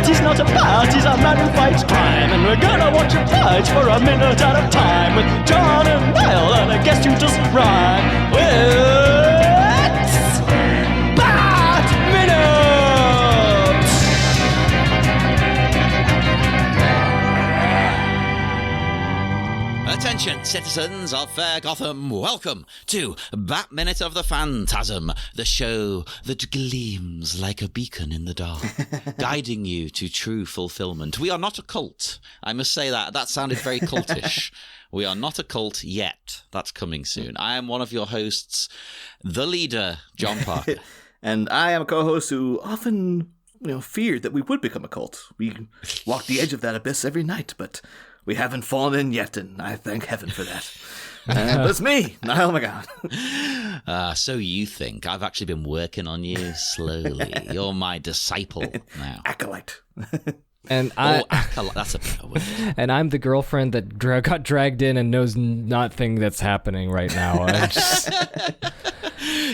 He's not a bat, he's a man who fights crime. And we're gonna watch him fight for a minute at a time. With John and Niall and a guest who doesn't rhyme. It's Bat Minute! Attention, citizens of fair Gotham, welcome to Bat Minute of the Phantasm, the show that gleams like a beacon in the dark, guiding you to true fulfillment. We are not a cult. I must say that. That sounded very cultish. We are not a cult yet. That's coming soon. I am one of your hosts, the leader, John Parker. And I am a co-host who often, feared that we would become a cult. We walk the edge of that abyss every night, but we haven't fallen in yet, and I thank heaven for that. But it's me, Niall McGowan. So you think. I've actually been working on you slowly. You're my disciple now. Acolyte. And acolyte. That's a better word. And I'm the girlfriend that got dragged in and knows nothing that's happening right now.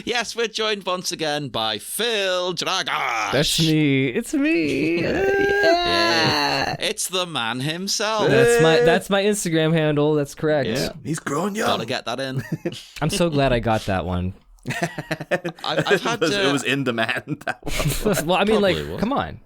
Yes, we're joined once again by Phil Dragash. That's me. It's me. Yeah. It's the man himself. That's my Instagram handle. That's correct. Yeah, he's growing young. Gotta get that in. I'm so glad I got that one. I've had it was in demand. That one. Well, I mean, come on.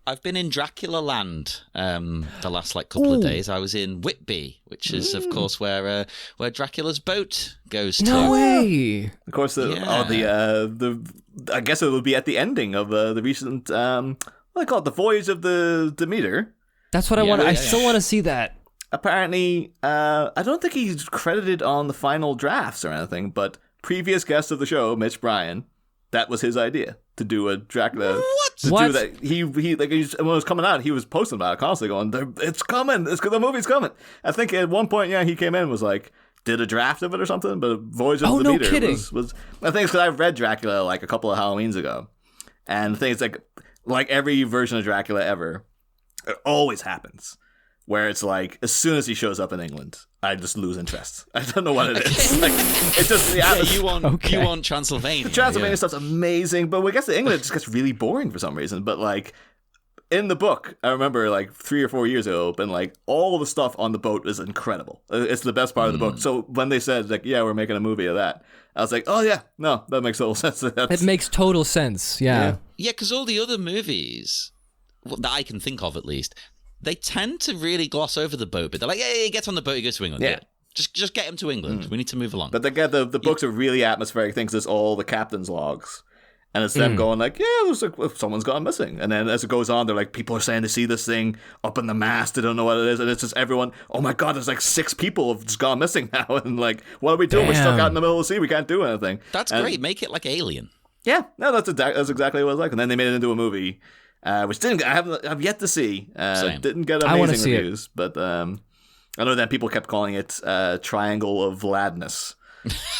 I've been in Dracula Land the last couple of days. I was in Whitby, which is of course where Dracula's boat goes to. No way! Of course, the I guess it would be at the ending of the recent what do they call it, the Voyage of the Demeter. That's what I want. I still want to see that. Apparently, I don't think he's credited on the final drafts or anything, but previous guest of the show, Mitch Bryan, that was his idea to do a Dracula. What? Do that. He when it was coming out, he was posting about it constantly, going, "It's coming! The movie's coming!" I think at one point, he came in and was like, did a draft of it or something, but Voyage of the Demeter was. I think it's because I read Dracula a couple of Halloweens ago, and the thing is like every version of Dracula ever, it always happens. Where it's as soon as he shows up in England, I just lose interest. I don't know what it is. It's just you want Transylvania. The Transylvania stuff's amazing, but when it gets to England, it just gets really boring for some reason. But in the book, I remember 3 or 4 years ago, and all the stuff on the boat is incredible. It's the best part of the book. So when they said we're making a movie of that, I was like, oh yeah, no, that makes total sense. It makes total sense. Yeah, because all the other movies that I can think of, at least, they tend to really gloss over the boat, but they're like, yeah, he gets on the boat, he goes to England. Yeah. Just get him to England. We need to move along. But the books are really atmospheric things. It's all the captain's logs. And it's them going someone's gone missing. And then as it goes on, they're like, people are saying they see this thing up in the mast. They don't know what it is. And it's just everyone, oh my God, there's 6 people have just gone missing now. And what are we doing? We're stuck out in the middle of the sea. We can't do anything. That's great. Make it like Alien. Yeah, no, that's exactly what it was like. And then they made it into a movie. Which I've yet to see. Didn't get amazing reviews, but I know that people kept calling it Triangle of Vladness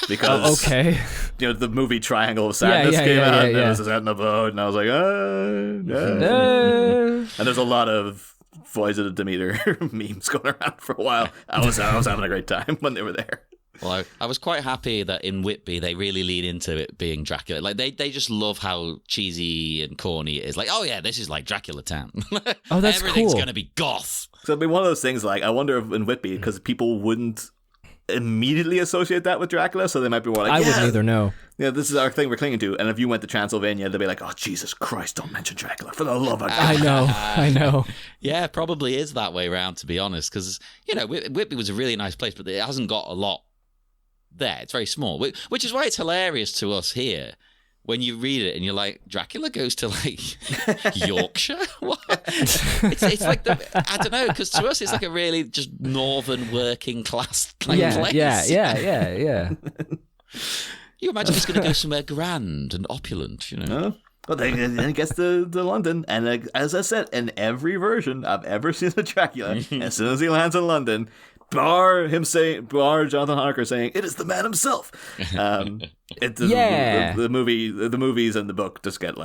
because the movie Triangle of Sadness came out, and it was set in a boat, and I was like, no. And there's a lot of Voyage of the Demeter memes going around for a while. I was having a great time when they were there. Well, I was quite happy that in Whitby they really lean into it being Dracula. They just love how cheesy and corny it is. Oh yeah, this is like Dracula Town. Oh, that's Everything's cool. gonna be goth. So it'd be one of those things. I wonder if in Whitby, because people wouldn't immediately associate that with Dracula, so they might be more I wouldn't either. No. Yeah, this is our thing we're clinging to. And if you went to Transylvania, they'd be like, "Oh Jesus Christ, don't mention Dracula for the love of God." I know. Yeah, it probably is that way around, to be honest, because Whitby was a really nice place, but it hasn't got a lot there. It's very small, which is why it's hilarious to us here when you read it and you're like, Dracula goes to Yorkshire. What? It's I don't know, because to us it's a really just northern working class place. Yeah. You imagine he's going to go somewhere grand and opulent, Well, then it gets to London, and as I said, in every version I've ever seen of Dracula, as soon as he lands in London, bar Jonathan Harker saying, "It is the man himself." The movies and the book just get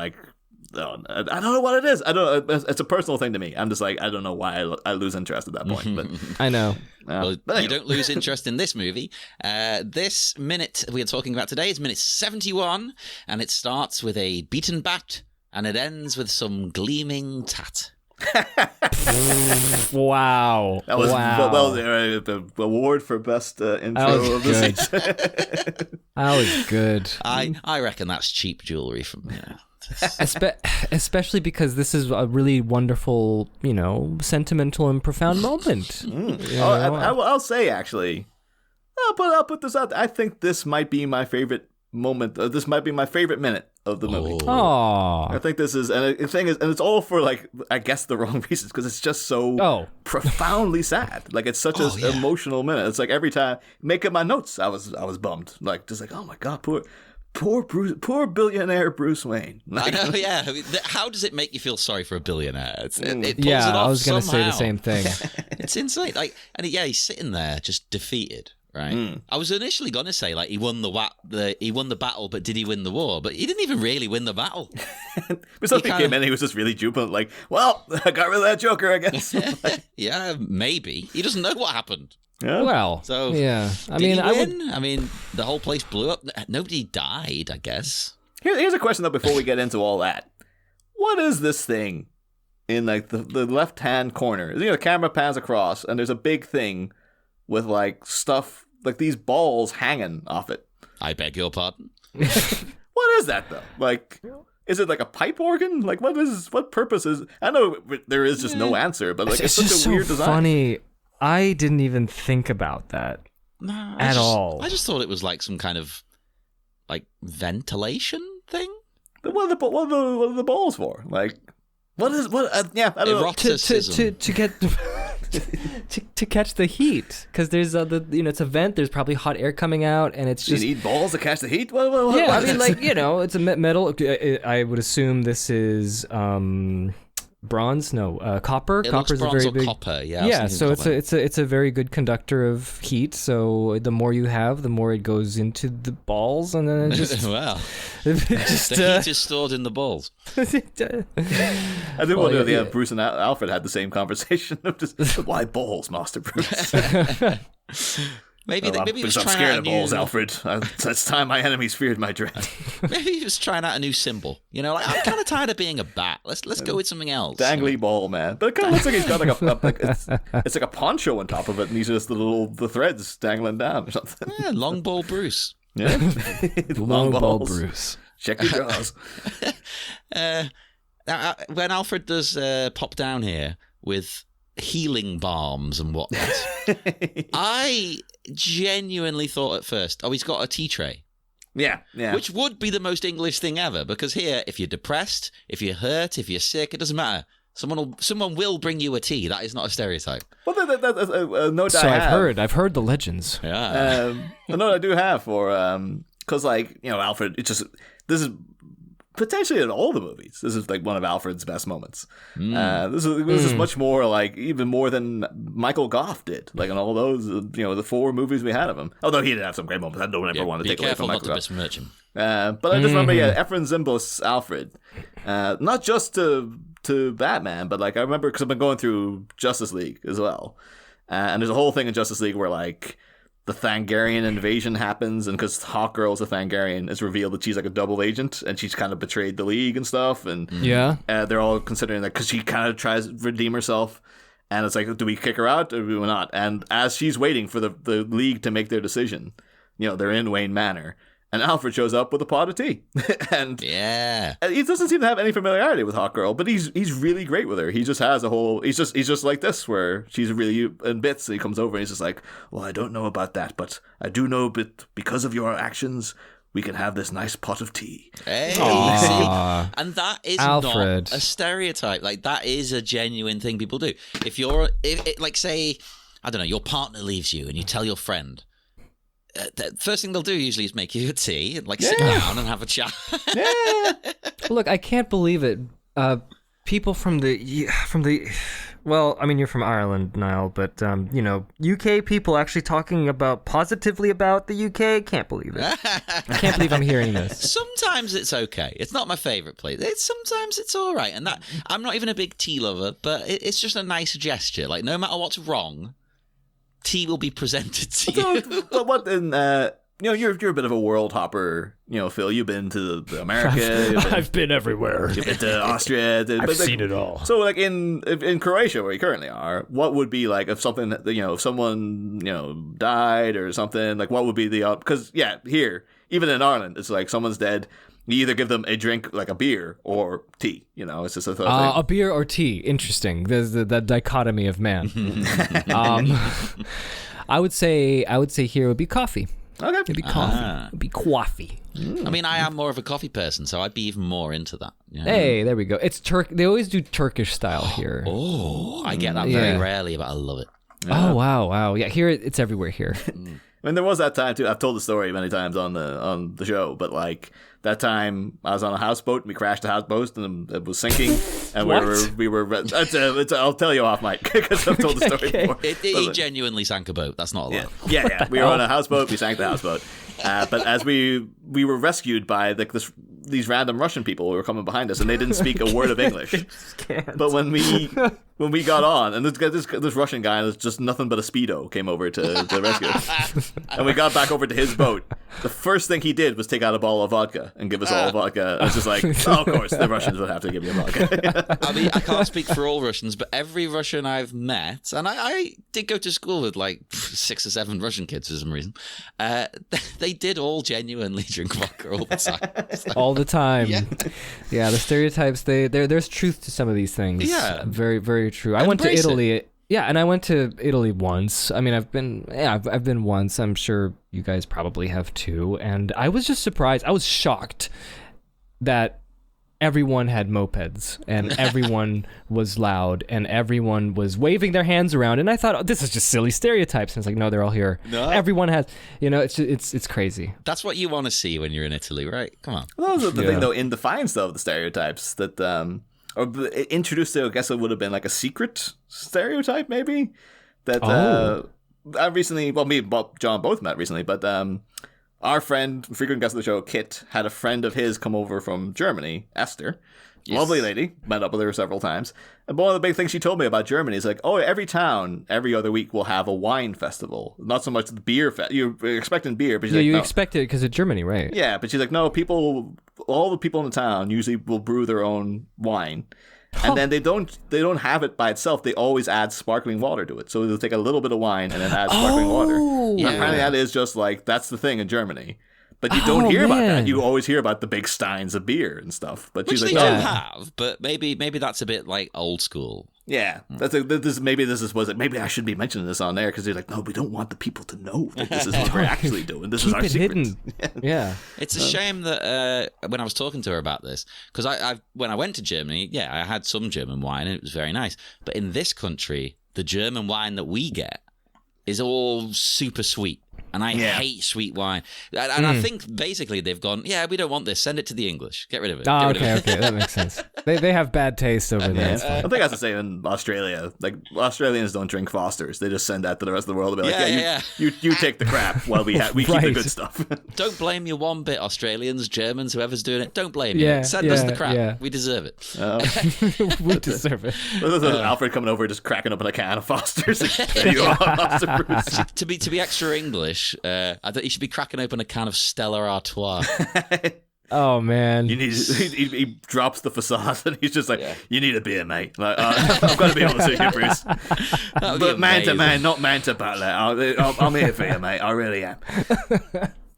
I don't know what it is. I don't. It's a personal thing to me. I'm just like, I don't know why I lose interest at that point. But I know. Well, anyway. you don't lose interest in this movie. This minute we are talking about today is minute 71, and it starts with a beaten bat, and it ends with some gleaming tat. Wow. That was wow. the award for best intro That was of the season. That was good. I reckon that's cheap jewelry from Especially because this is a really wonderful, sentimental and profound moment. I'll say, actually, I'll put this out there. I think this might be my favorite moment. This might be my favorite minute of the movie. Oh. I think this is, and the thing is, and it's all for, like, I guess the wrong reasons, because it's just so profoundly sad. Like, it's such an emotional minute. It's like every time making my notes, I was bummed. Like, just like, oh my god, poor billionaire Bruce Wayne. Like, I know, yeah. I mean, how does it make you feel sorry for a billionaire? It pulls it off I was going to say the somehow. same thing. It's insane. Like, and he's sitting there just defeated. Right. I was initially going to say, like, he won the battle, but did he win the war? But he didn't even really win the battle. But something came in, he was just really jubilant, like, well, I got rid of that Joker, I guess. Yeah, maybe. He doesn't know what happened. Yeah. Well, So, yeah. Did he win? I mean, the whole place blew up. Nobody died, I guess. Here's a question, though, before we get into all that. What is this thing in, like, the left-hand corner? The camera pans across, and there's a big thing with, like, stuff, like these balls hanging off it. I beg your pardon? What is that, though? Like, is it like a pipe organ? Like, what purpose is... I know there is just no answer, but, like, it's such just a weird so design. funny. I didn't even think about that at all. I just thought it was like some kind of, like, ventilation thing. But what are the balls for? Like, I don't know. Eroticism. To get... to catch the heat, because there's it's a vent. There's probably hot air coming out, and it's just you need balls to catch the heat. I mean, like, it's a metal. I would assume this is bronze. No, copper. Copper's a very big copper. Yeah. Yeah. So it's a very good conductor of heat. So the more you have, the more it goes into the balls, and then it just wow. just The heat is stored in the balls. I do wonder if Bruce and Alfred had the same conversation of just, why balls, Master Bruce? Maybe he was I'm trying scared out of balls, Alfred. It's time my enemies feared my dread. Maybe he was trying out a new symbol. Like, I'm kind of tired of being a bat. Let's go with something else. Dangly ball, man. But it kind of looks like he's got it's like a poncho on top of it, and he's just the threads dangling down or something. Yeah, long ball Bruce. Yeah, long ball Bruce. Check your jaws. When Alfred does pop down here with healing balms and whatnot, I genuinely thought at first, he's got a tea tray. Yeah. Which would be the most English thing ever, because here, if you're depressed, if you're hurt, if you're sick, it doesn't matter. Someone will bring you a tea. That is not a stereotype. Well, no doubt. So I've heard the legends. Yeah. A note I do have for because, like, Alfred. This is potentially in all the movies. This is like one of Alfred's best moments. This is much more, like, even more than Michael Goff did. Like, in all those, the 4 movies we had of him. Although he did have some great moments. I don't ever want to take away from Michael Goff. Be careful not to besmirch him. But I just remember, Efren Zimbalist's Alfred. Not just to Batman, but, like, I remember because I've been going through Justice League as well. And there's a whole thing in Justice League where, like, the Thangarian invasion happens, and because Hawkgirl's a Thangarian, it's revealed that she's like a double agent, and she's kind of betrayed the League and stuff, and they're all considering that because she kind of tries to redeem herself, and it's like, do we kick her out or do we not? And as she's waiting for the League to make their decision, they're in Wayne Manor, and Alfred shows up with a pot of tea, and he doesn't seem to have any familiarity with Hawkgirl, but he's really great with her. He just has a whole he's just like this, where she's really in bits, and he comes over and he's just like, well, I don't know about that, but I do know that because of your actions, we can have this nice pot of tea. Hey, and that is Alfred. Not a stereotype. Like, that is a genuine thing people do. If like, say, I don't know, your partner leaves you and you tell your friend, the first thing they'll do usually is make you a tea and, like, sit down and have a chat. Look, I can't believe it. People from the Well, I mean, you're from Ireland, Niall, but, UK people actually talking positively about the UK? Can't believe it. I can't believe I'm hearing this. Sometimes it's okay. It's not my favourite place. Sometimes it's all right. And that I'm not even a big tea lover, but it's just a nice gesture. Like, no matter what's wrong, tea will be presented to you. But what in... you're a bit of a world hopper, Phil. You've been to America. I've been everywhere. You've been to Austria. I've seen it all. So, like in Croatia, where you currently are, what would be like if something, if someone, died or something? Like, what would be the because here, even in Ireland, it's like someone's dead. You either give them a drink, like a beer, or tea. It's just a thing. A beer or tea. Interesting. There's the dichotomy of man. I would say here would be coffee. Okay. It'd be coffee. It'd be coffee. I mean, I am more of a coffee person, so I'd be even more into that. Hey, there we go. It's They always do Turkish style here. Oh, I get that very rarely, but I love it. Oh, wow. Yeah, here it's everywhere here. I mean, there was that time too. I've told the story many times on the show, but like that time I was on a houseboat and we crashed the houseboat and it was sinking, and we were. I'll tell you off mic because I've told the story before. He genuinely sank a boat. That's not a lie. Yeah. We were on a houseboat. We sank the houseboat, but as we were rescued by these random Russian people who were coming behind us, and they didn't speak a word of English. But when we got on, and this Russian guy, there's just nothing but a Speedo, came over to rescue us. And we got back over to his boat. The first thing he did was take out a bottle of vodka and give us all vodka. It's just like, of course, the Russians would have to give you vodka. I mean, I can't speak for all Russians, but every Russian I've met, and I did go to school with like 6 or 7 Russian kids for some reason, they did all genuinely drink vodka all the time. So, all the time. Yeah, the stereotypes, there's truth to some of these things. Yeah. Very, very true. I went to Italy. Yeah, and I went to Italy once. I mean, I've been once. I'm sure you guys probably have too. And I was just surprised. I was shocked that everyone had mopeds and everyone was loud and everyone was waving their hands around. And I thought, this is just silly stereotypes. And it's like, no, they're all here. No. Everyone has, it's crazy. That's what you want to see when you're in Italy, right? Come on. Well, that's the thing, though, in defiance, though, of the stereotypes that... or introduced to, I guess it would have been like a secret stereotype, maybe, that I recently, me and John both met recently, but our friend, frequent guest of the show, Kit, had a friend of his come over from Germany, Esther. Yes. Lovely lady, met up with her several times. And one of the big things she told me about Germany is like, every town, every other week will have a wine festival. Not so much the beer you're expecting beer, but she's like, you expect it because of Germany, right? Yeah, but she's like, no, all the people in the town usually will brew their own wine. And then they don't have it by itself. They always add sparkling water to it. So they'll take a little bit of wine and then add sparkling water. Yeah. Apparently that is just like, that's the thing in Germany. But you don't hear about that. You always hear about the big steins of beer and stuff. But which she's they like, do have, but maybe that's a bit like old school. Yeah, maybe I shouldn't be mentioning this on there because they're like, no, we don't want the people to know that this is what we're actually doing. This is our secret. Hidden. Yeah, it's a shame that when I was talking to her about this, because when I went to Germany, I had some German wine and it was very nice. But in this country, the German wine that we get is all super sweet. And I hate sweet wine. And I think basically they've gone, we don't want this. Send it to the English. Get rid of it. Okay. That makes sense. They have bad taste over there. I think that's the same in Australia. Like, Australians don't drink Fosters. They just send that to the rest of the world. They'll be like, you take the crap while we keep the good stuff. Don't blame you one bit, Australians, Germans, whoever's doing it. Don't blame you. Send us the crap. Yeah. We deserve it. We deserve it. Alfred coming over just cracking open a can of Fosters. To be extra English, I thought you should be cracking open a can of Stella Artois. Oh man! He drops the facade and he's just like, "You need a beer, mate." Like, I've got to be honest with you, Bruce. But man to man, not man to butler. I'm here for you, mate. I really am.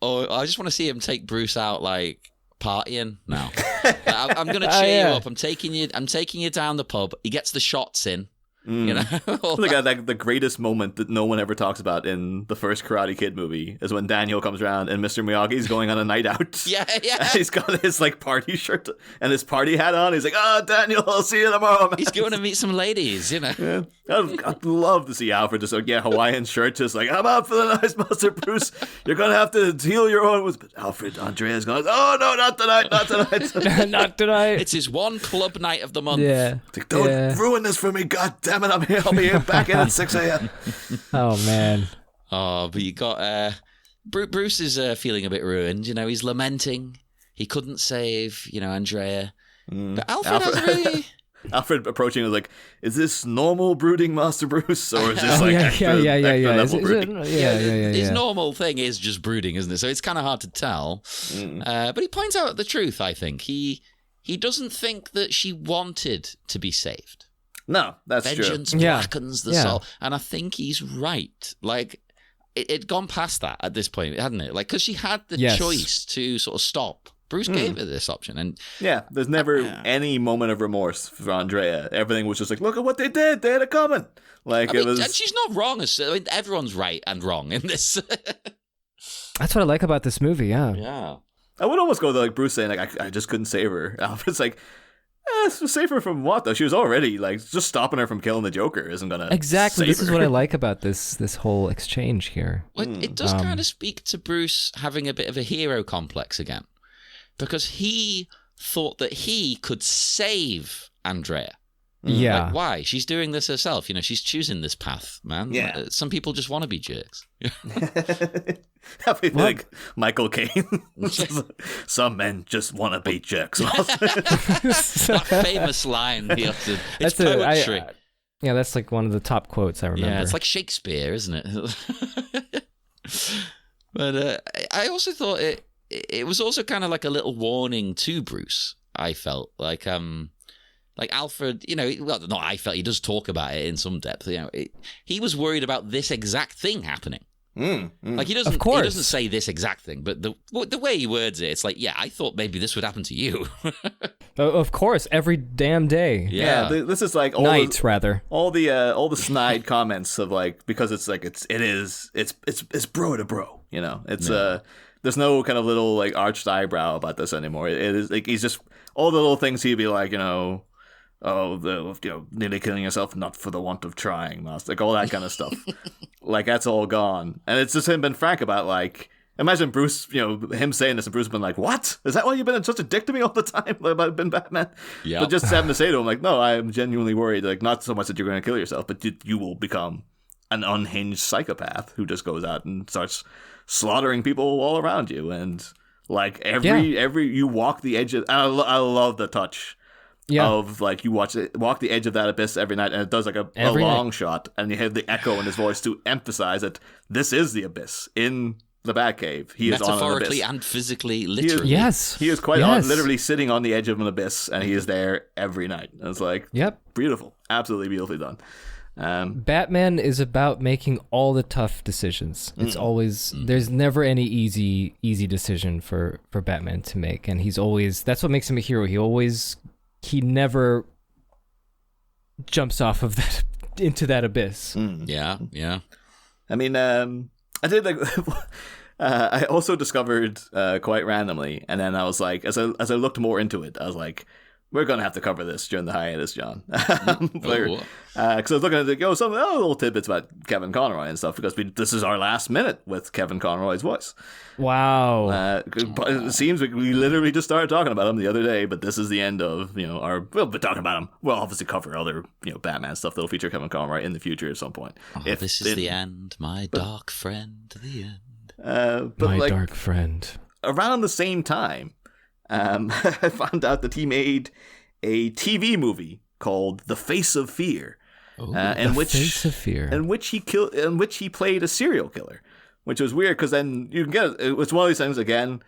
Or I just want to see him take Bruce out like partying now. I'm going to cheer you up. I'm taking you down the pub. He gets the shots in. You know, the greatest moment that no one ever talks about in the first Karate Kid movie is when Daniel comes around and Mr. Miyagi's going on a night out. Yeah. And he's got his like party shirt and his party hat on. He's like, Daniel, I'll see you tomorrow, man. He's going to meet some ladies, you know. Yeah. I'd love to see Alfred just Hawaiian shirt, just like, I'm out for the night, Master Bruce. You're going to have to heal your own. But Alfred, Andrea's going, oh no, not tonight. Not tonight. It's his one club night of the month. Yeah. Like, don't ruin this for me, goddamn. damn it, I'll be back in at 6 a.m. Oh, man. Oh, but you got Bruce is feeling a bit ruined. He's lamenting. He couldn't save, Andrea. But Alfred has really... Alfred approaching was like, is this normal brooding, Master Bruce? Or is this extra level brooding? His normal thing is just brooding, isn't it? So it's kind of hard to tell. But he points out the truth, I think. He doesn't think that she wanted to be saved. No, that's Vengeance true. blackens the soul. And I think he's right. Like, it'd gone past that at this point, hadn't it? Like, because she had the choice to sort of stop. Bruce gave her this option. And yeah, there's never any moment of remorse for Andrea. Everything was just like, look at what they did. They had it coming. Like, it was... And she's not wrong. Everyone's right and wrong in this. That's what I like about this movie, Yeah. I would almost go to like Bruce saying, like, I just couldn't save her. Alfred's like, save her from what, though? She was already, like, just stopping her from killing the Joker isn't going to Exactly. This is her. what I like about this whole exchange here. Well, it does kind of speak to Bruce having a bit of a hero complex again. Because he thought that he could save Andrea. Yeah. Like, why? She's doing this herself. She's choosing this path, man. Yeah. Some people just want to be jerks. That'd be like Michael Caine. Some men just want to be jerks. That famous line he uttered. It's poetry. Yeah, that's like one of the top quotes I remember. Yeah, it's like Shakespeare, isn't it? But I also thought it was also kind of like a little warning to Bruce, I felt. Like Alfred, well, not I felt, he does talk about it in some depth. He was worried about this exact thing happening. Like he doesn't say this exact thing, but the way he words it, it's like, yeah, I thought maybe this would happen to you. Of course, every damn day. Yeah, this is like all the snide comments of like, because it's like it's bro to bro, it's there's no kind of little like arched eyebrow about this anymore. It is like he's just all the little things he'd be like, nearly killing yourself, not for the want of trying, master. Like all that kind of stuff. Like that's all gone, and it's just him being frank about like. Imagine Bruce, him saying this, and Bruce been like, "What? Is that why you've been such a dick to me all the time about being Batman?" Yeah. But just having to say to him like, "No, I am genuinely worried. Like not so much that you're going to kill yourself, but you will become an unhinged psychopath who just goes out and starts slaughtering people all around you, and like every you walk the edge of. I love the touch of like you walk the edge of that abyss every night, and it does like a long shot, and you have the echo in his voice to emphasize that this is the abyss in the Batcave. He is metaphorically on an abyss. And physically, literally. He is quite literally sitting on the edge of an abyss, and he is there every night. And it's like beautiful, absolutely beautifully done. Batman is about making all the tough decisions. It's always there's never any easy decision for Batman to make, and that's what makes him a hero. He never jumps off of that into that abyss. Yeah. I mean, I did like. I also discovered quite randomly, and then I was like, as I looked more into it, I was like, we're gonna have to cover this during the hiatus, John. Because I was looking at some little tidbits about Kevin Conroy and stuff, because this is our last minute with Kevin Conroy's voice. Wow. But it seems like we literally just started talking about him the other day, but this is the end of we'll be talking about him. We'll obviously cover other Batman stuff that'll feature Kevin Conroy in the future at some point. This is the end, my dark friend. The end. My dark friend. Around the same time. I found out that he made a TV movie called The Face of Fear, in which he played a serial killer, which was weird because then you can get it. It's one of these things again,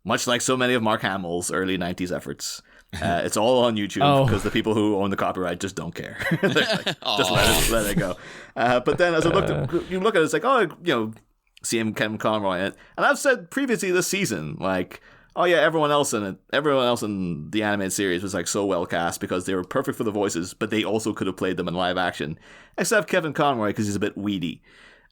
much like so many of Mark Hamill's early '90s efforts. It's all on YouTube because the people who own the copyright just don't care. They're like, just let it go. But then as I look at it, it's like see him, Kevin Conroy in it, and I've said previously this season like. Oh yeah, everyone else in the animated series was like so well cast because they were perfect for the voices, but they also could have played them in live action, except Kevin Conroy because he's a bit weedy.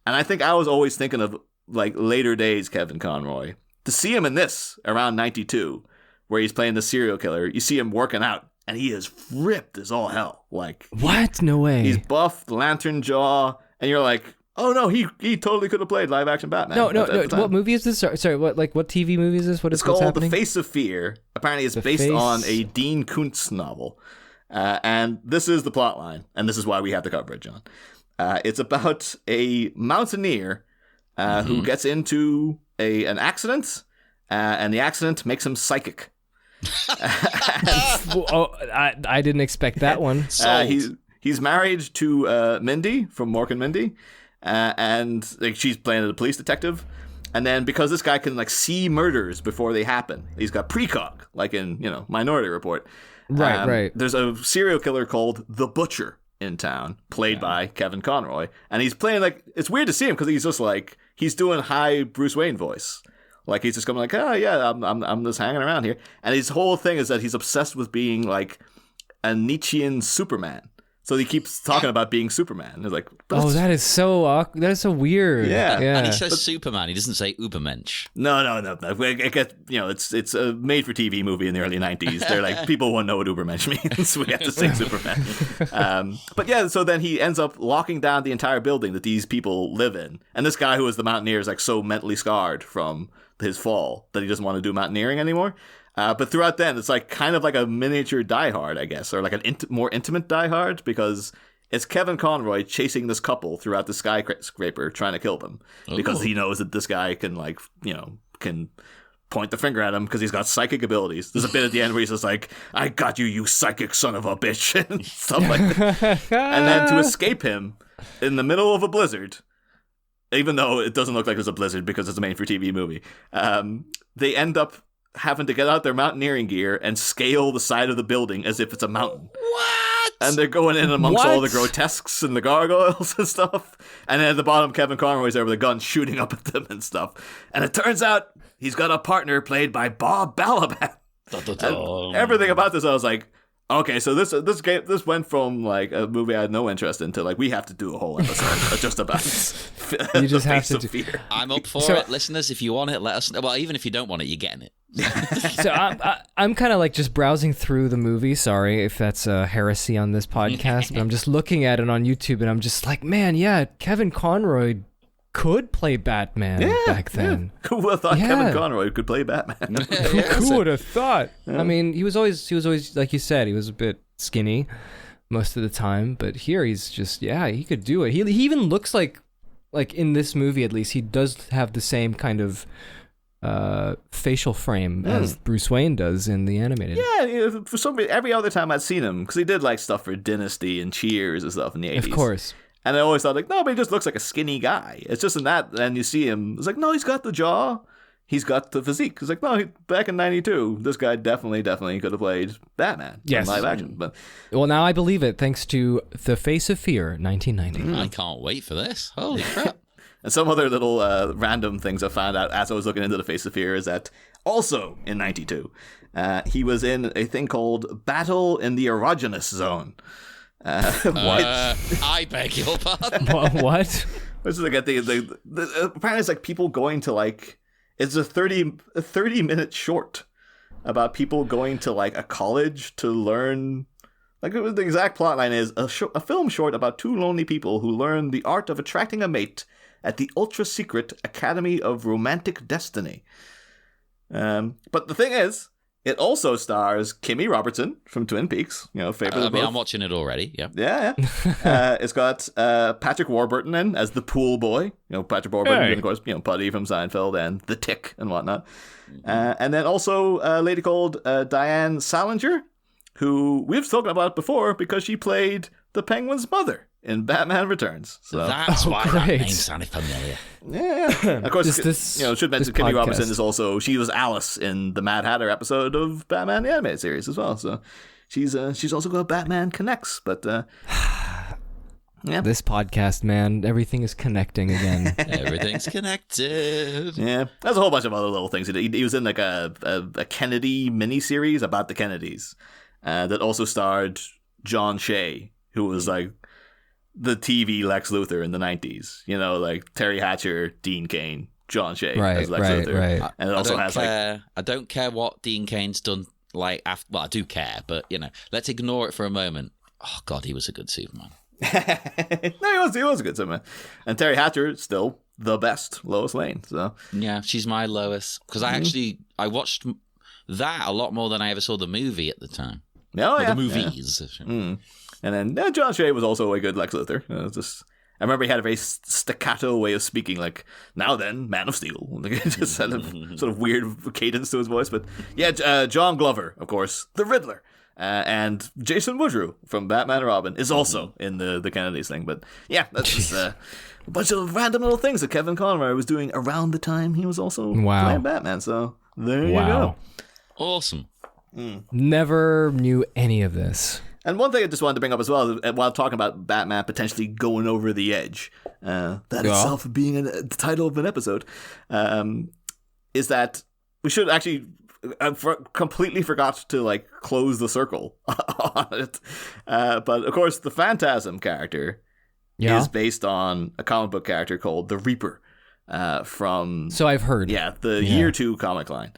And I think I was always thinking of like later days Kevin Conroy. To see him in this around 92, where he's playing the serial killer, you see him working out, and he is ripped as all hell. Like what? No way. He's buffed, lantern jaw, and you're like. Oh no, he totally could have played live action Batman. No. What movie is this? Sorry, what TV movie is this? It's called happening? The Face of Fear. Apparently, it's based on a Dean Koontz novel. And this is the plot line, and this is why we have to cover it, John. It's about a mountaineer who gets into an accident, and the accident makes him psychic. I didn't expect that one. He's married to Mindy from Mork and Mindy, and like, she's playing a police detective. And then because this guy can like see murders before they happen, he's got precog, like in Minority Report. Right. There's a serial killer called the Butcher in town, played by Kevin Conroy, and he's playing like, it's weird to see him because he's just like, he's doing high Bruce Wayne voice. Like he's just going like, oh yeah, I'm just hanging around here. And his whole thing is that he's obsessed with being like a Nietzschean Superman. So he keeps talking about being Superman. It's like, that is so awkward. That is so weird. Yeah. And he says Superman. He doesn't say Ubermensch. No. It gets, it's a made-for-TV movie in the early 90s. They're like, people won't know what Ubermensch means. We have to say Superman. But yeah, so then he ends up locking down the entire building that these people live in. And this guy who is the mountaineer is like so mentally scarred from his fall that he doesn't want to do mountaineering anymore. But throughout then, it's like kind of like a miniature Die Hard, I guess, or like an more intimate Die Hard, because it's Kevin Conroy chasing this couple throughout the skyscraper trying to kill them because he knows that this guy can can point the finger at him because he's got psychic abilities. There's a bit at the end where he's just like, I got you, you psychic son of a bitch, and stuff like that. And then to escape him in the middle of a blizzard, even though it doesn't look like it's a blizzard because it's a made-for-TV movie, they end up having to get out their mountaineering gear and scale the side of the building as if it's a mountain. What? And they're going in amongst all the grotesques and the gargoyles and stuff. And then at the bottom, Kevin Conroy's there with a gun shooting up at them and stuff. And it turns out he's got a partner played by Bob Balaban. And everything about this, I was like, okay, so this went from like a movie I had no interest in to like, we have to do a whole episode just about you just have to fear. I'm up for it, listeners. If you want it, let us know. Well, even if you don't want it, you're getting it. So I'm kind of like just browsing through the movie. Sorry if that's a heresy on this podcast, but I'm just looking at it on YouTube and I'm just like, man, yeah, Kevin Conroy could play Batman back then. Yeah. Who would have thought Kevin Conroy could play Batman? Who would have thought? Yeah. I mean, he was always like you said, he was a bit skinny most of the time, but here he's just he could do it. He even looks like in this movie at least, he does have the same kind of facial frame as Bruce Wayne does in the animated. Yeah, for some reason, every other time I'd seen him, because he did like stuff for Dynasty and Cheers and stuff in the 80s. Of course. And I always thought like, no, but he just looks like a skinny guy. It's just in that, and you see him, it's like, no, he's got the jaw, he's got the physique. It's like, no, back in '92, this guy definitely could have played Batman in live action. But well, now I believe it, thanks to The Face of Fear, 1990. I can't wait for this. Holy crap. And some other little random things I found out as I was looking into The Face of Fear is that also in '92, he was in a thing called Battle in the Erogenous Zone. I beg your pardon. What? Which is like apparently it's like people going to like, it's a 30-minute short about people going to like a college to learn. Like the exact plot line is a film short about two lonely people who learn the art of attracting a mate at the ultra-secret Academy of Romantic Destiny. But the thing is, it also stars Kimmy Robertson from Twin Peaks, favorite of both. I'm watching it already, yeah. Yeah. It's got Patrick Warburton in as the pool boy. Patrick Warburton, of course, Buddy from Seinfeld and The Tick and whatnot. And then also a lady called Diane Salinger, who we've spoken about before because she played the Penguin's mother in Batman Returns. So that's why that name sounded familiar. Yeah. Of course, should mention Kimmy Robertson is also, she was Alice in the Mad Hatter episode of Batman the Animated Series as well. So she's also got Batman Connects, but yeah. This podcast, man, everything is connecting again. Everything's connected. Yeah. There's a whole bunch of other little things. He was in like a Kennedy miniseries about the Kennedys that also starred John Shea, who was like the TV Lex Luthor in the 90s. Like Terry Hatcher, Dean Cain, John Shea as Lex Luthor. Right. And it also I don't care what Dean Cain's done. Like after, well, I do care, but let's ignore it for a moment. Oh God, he was a good Superman. No, he was a good Superman. And Terry Hatcher still the best Lois Lane. So yeah, she's my Lois because I watched that a lot more than I ever saw the movie at the time. The movies. And then John Shea was also a good Lex Luthor. I remember he had a very staccato way of speaking, like, now then, Man of Steel. Like, it just had a sort of weird cadence to his voice. But yeah, John Glover, of course, the Riddler. And Jason Woodrue from Batman and Robin is also in the Kennedys thing. But yeah, that's just a bunch of random little things that Kevin Conroy was doing around the time he was also playing Batman. So there you go. Awesome. Never knew any of this. And one thing I just wanted to bring up as well, while talking about Batman potentially going over the edge, that itself being the title of an episode, is that we should actually... I completely forgot to like close the circle on it. But of course, the Phantasm character is based on a comic book character called the Reaper from... So I've heard. Yeah, the Year 2 comic line.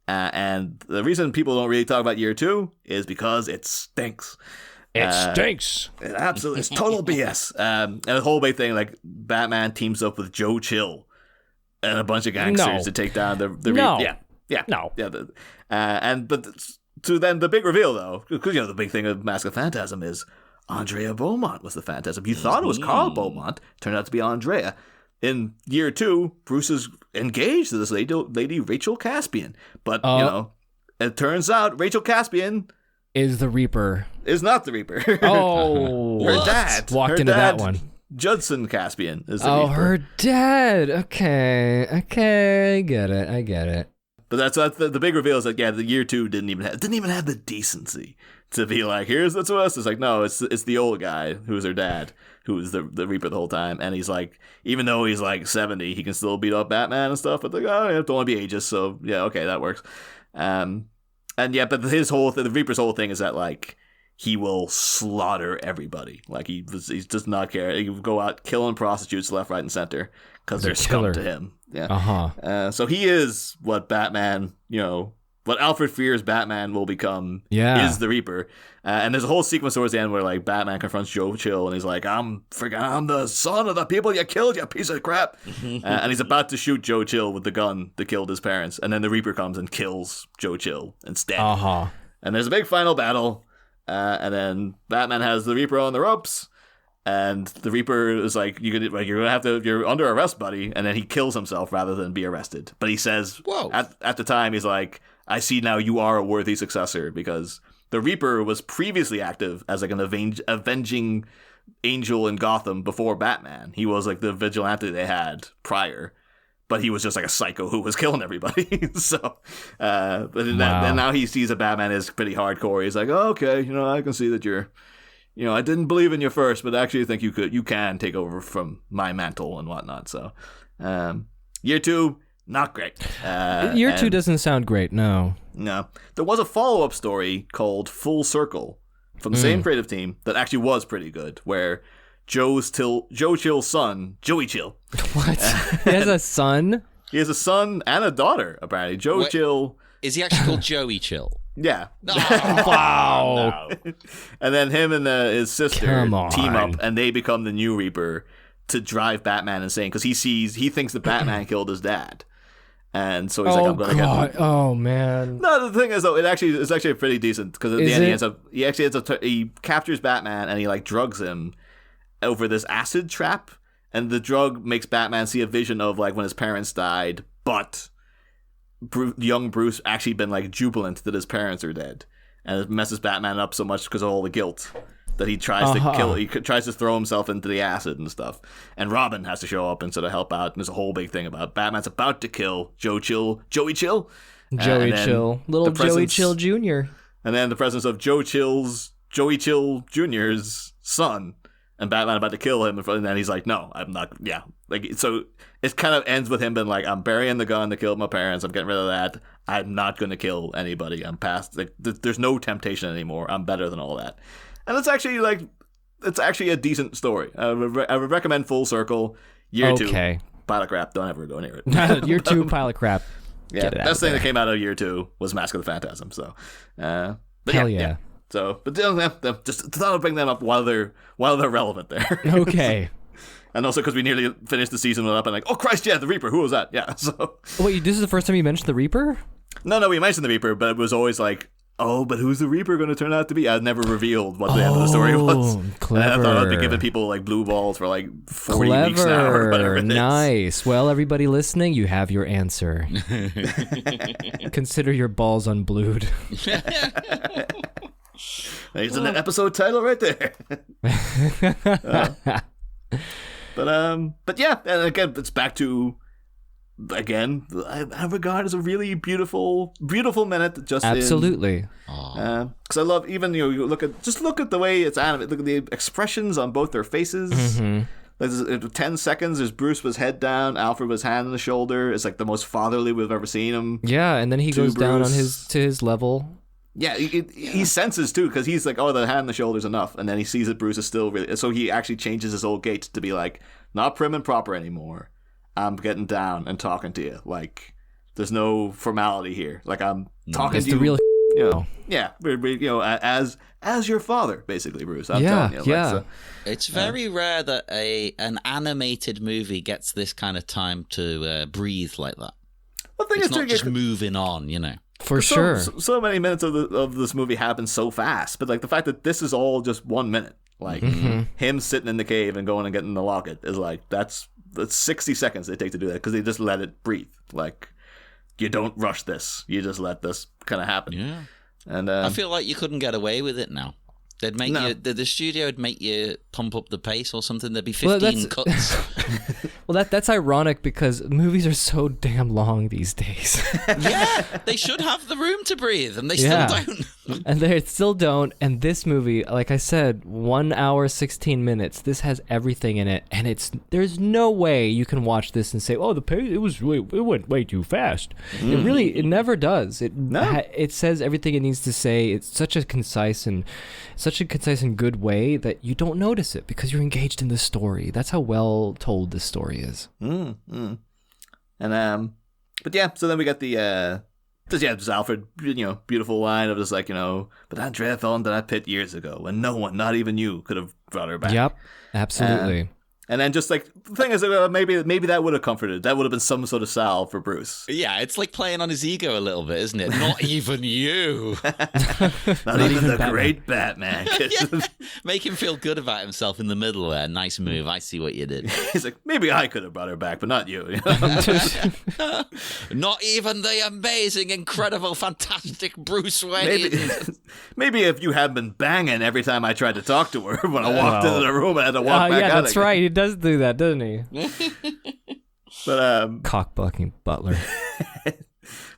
And the reason people don't really talk about Year 2 is because it stinks. It stinks. It absolutely, it's total BS. And the whole big thing, like Batman teams up with Joe Chill and a bunch of gangsters to take down the Reaper. Yeah. No. Yeah. So then the big reveal though, because the big thing of Mask of Phantasm is Andrea Beaumont was the Phantasm. You thought it was Carl Beaumont, turned out to be Andrea. In Year 2, Bruce is engaged to this lady Rachel Caspian. But, it turns out Rachel Caspian is the Reaper. Is not the Reaper. Oh. Her dad. Walked into that one. Judson Caspian is the Reaper. Oh, her dad. Okay, I get it. But that's the big reveal is that, the Year 2 didn't even have the decency to be like, here's what's us. It's like, no, it's the old guy who's her dad, who was the Reaper the whole time. And he's like, even though he's like 70, he can still beat up Batman and stuff. But like, don't want to be ageist. So yeah, okay, that works. But the Reaper's whole thing is that like, he will slaughter everybody. Like he does not care. He will go out killing prostitutes left, right, and center because they're scum to him. Yeah. So he is what Batman, what Alfred fears Batman will become is the Reaper. And there's a whole sequence towards the end where like Batman confronts Joe Chill and he's like, I'm the son of the people you killed, you piece of crap. And he's about to shoot Joe Chill with the gun that killed his parents. And then the Reaper comes and kills Joe Chill instead. And there's a big final battle. And then Batman has the Reaper on the ropes. And the Reaper is like, you're under arrest, buddy. And then he kills himself rather than be arrested. But he says, at the time, he's like, I see now you are a worthy successor, because the Reaper was previously active as like an avenging angel in Gotham before Batman. He was like the vigilante they had prior, but he was just like a psycho who was killing everybody. Then now he sees that Batman is pretty hardcore. He's like, oh, okay, I can see that you're, I didn't believe in you first, but actually I think you can take over from my mantle and whatnot. So, Year 2, not great. Year 2 doesn't sound great, no. No. There was a follow-up story called Full Circle from the same creative team that actually was pretty good, where Joe Chill's son, Joey Chill. What? He has a son? He has a son and a daughter, apparently. Chill. Is he actually called Joey Chill? Yeah. Oh, wow. No. And then him and his sister team up, and they become the new Reaper to drive Batman insane, because he thinks that Batman killed his dad. And so he's like, I'm going to get him. Oh, man. No, the thing is, though, it's actually pretty decent, because at the end he captures Batman and he like drugs him over this acid trap, and the drug makes Batman see a vision of like when his parents died, but young Bruce actually been like jubilant that his parents are dead, and it messes Batman up so much because of all the guilt that he tries to kill. He tries to throw himself into the acid and stuff, and Robin has to show up and sort of help out. And there's a whole big thing about Batman's about to kill Joey Chill, little Joey Chill Jr. And then the presence of Joey Chill Jr.'s son. And Batman about to kill him, and then he's like, no, I'm not, so it kind of ends with him being like, I'm burying the gun that killed my parents, I'm getting rid of that, I'm not going to kill anybody, I'm past, there's no temptation anymore, I'm better than all that. And it's actually a decent story. I would recommend Full Circle. Year 2, pile of crap, don't ever go near it. Year 2, pile of crap. Yeah, best thing that came out of Year 2 was Mask of the Phantasm, so, but hell yeah. So, but just thought I'd bring them up while they're relevant there. Okay. And also because we nearly finished the season up and like, oh Christ, yeah, the Reaper. Who was that? Yeah. So. Wait, this is the first time you mentioned the Reaper? No, we mentioned the Reaper, but it was always like oh, but who's the Reaper going to turn out to be? I never revealed what the end of the story was. Clever. And I thought I'd be giving people like blue balls for like 40 weeks now or whatever it is. Nice. Well, everybody listening, you have your answer. Consider your balls unblued. There's an episode title right there. But yeah, and again, it's back to, again, I regard as a really beautiful minute. Just absolutely. Because I love, even, you look at the way it's animated. Look at the expressions on both their faces. Mm-hmm. There's 10 seconds. There's Bruce with head down, Alfred with hand on the shoulder. It's like the most fatherly we've ever seen him. Yeah, and then he goes down on to his level. Yeah, he senses too, because he's like, oh, the hand on the shoulder's enough, and then he sees that Bruce is still really. So he actually changes his old gait to be like, not prim and proper anymore. I'm getting down and talking to you. Like, there's no formality here. Like, I'm talking to you. Real yeah, as your father, basically, Bruce. I'm telling you. Yeah. So, it's very rare that an animated movie gets this kind of time to breathe like that. It's not just moving on, you know. For sure. So many minutes of this movie happen so fast, but like the fact that this is all just 1 minute, like him sitting in the cave and going and getting the locket is like that's 60 seconds they take to do that, because they just let it breathe. Like, you don't rush this, you just let this kind of happen. Yeah, and I feel like you couldn't get away with it now. They'd make you, the studio would make you pump up the pace or something. There'd be 15 cuts. Well, that's ironic, because movies are so damn long these days. Yeah, they should have the room to breathe, and they still don't. And they still don't. And this movie, like I said, 1 hour, 16 minutes. This has everything in it, and there's no way you can watch this and say, "Oh, the pace it went way too fast." It never does. It says everything it needs to say. It's such a concise and good way that you don't notice it, because you're engaged in the story. That's how well told this story is. And but yeah, so then we got the just Alfred, beautiful line of just like, but Andrea fell into that pit years ago, and no one, not even you, could have brought her back. Yep, absolutely. And then just like, the thing is, maybe that would have comforted. That would have been some sort of salve for Bruce. Yeah, it's like playing on his ego a little bit, isn't it? Not even you. not even the Batman. Great Batman. Yeah. Make him feel good about himself in the middle there. Nice move. I see what you did. He's like, maybe I could have brought her back, but not you. Not even the amazing, incredible, fantastic Bruce Wayne. Maybe if you had been banging every time I tried to talk to her when I walked into the room and I had to walk back out. Yeah, that's right. He does do that, doesn't he? But cock-blocking butler.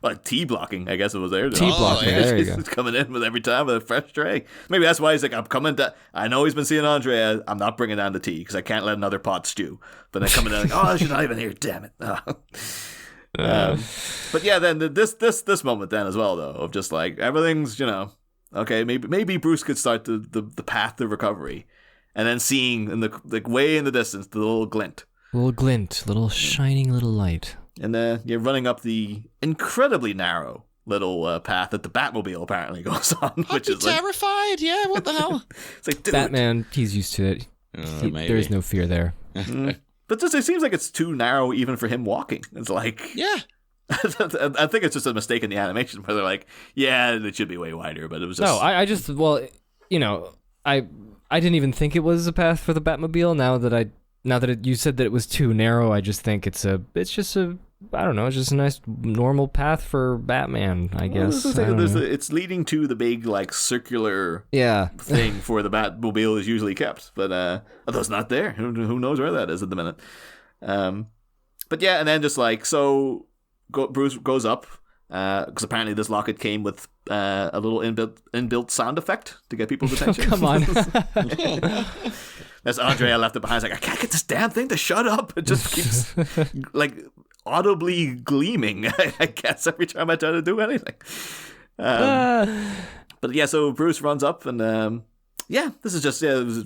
Like T-blocking, I guess it was there. T-blocking, there you go. He's coming in with every time with a fresh tray. Maybe that's why he's like, I'm coming down. I know he's been seeing Andrea. I'm not bringing down the tea because I can't let another pot stew. But then coming down like, oh, she's not even here. Damn it. But yeah, then this moment then as well, though, of just like everything's, okay, maybe Bruce could start the path to recovery. And then seeing in the way in the distance the little glint. Little shining little light. And you're running up the incredibly narrow little path that the Batmobile apparently goes on, which is terrified. Yeah, what the hell? It's like, dude. Batman, he's used to it. There's no fear there. But it seems like it's too narrow even for him walking. It's like, yeah. I think it's just a mistake in the animation where they're like, yeah, it should be way wider, but it was just. No, I didn't even think it was a path for the Batmobile. Now that you said that it was too narrow, I just think it's just a nice normal path for Batman, I guess. It's leading to the big like circular thing for the Batmobile is usually kept, but although it's not there, who knows where that is at the minute. But yeah, and then just like Bruce goes up because apparently this locket came with a little inbuilt sound effect to get people's attention. Come on. As Andrea left it behind, like, I can't get this damn thing to shut up. It just keeps like audibly gleaming, I guess, every time I try to do anything. But yeah, so Bruce runs up and this is just it was